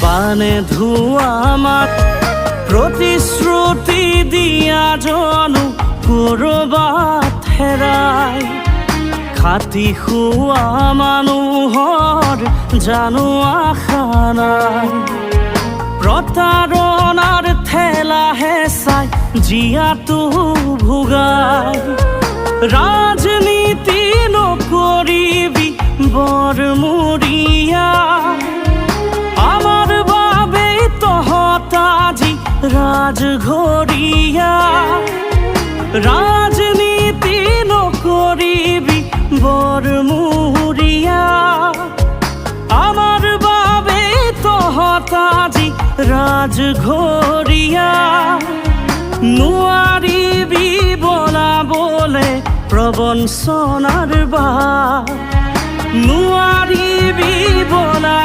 বানে ধুয়া মাত প্ৰতিশ্ৰুতি দিয়া জনো কৰবাত হেৰাই খাটি খোৱা মানুহৰ জানো আশা নাই প্ৰতাৰণাৰ ঠেলা হেঁচাই জীয়াটো ভোগাই ৰাজনীতি নকৰিবি বৰমূৰীয়া আমাৰ বাবে তহঁত আজি ৰাজঘৰীয়া ৰাজনীতি নকৰিবি বৰমূৰীয়া আমাৰ বাবে তহঁত আজি ৰাজঘৰীয়া নোৱাৰিবি বলাবলে প্ৰবঞ্চনাৰ বাট নোৱাৰিবি বলা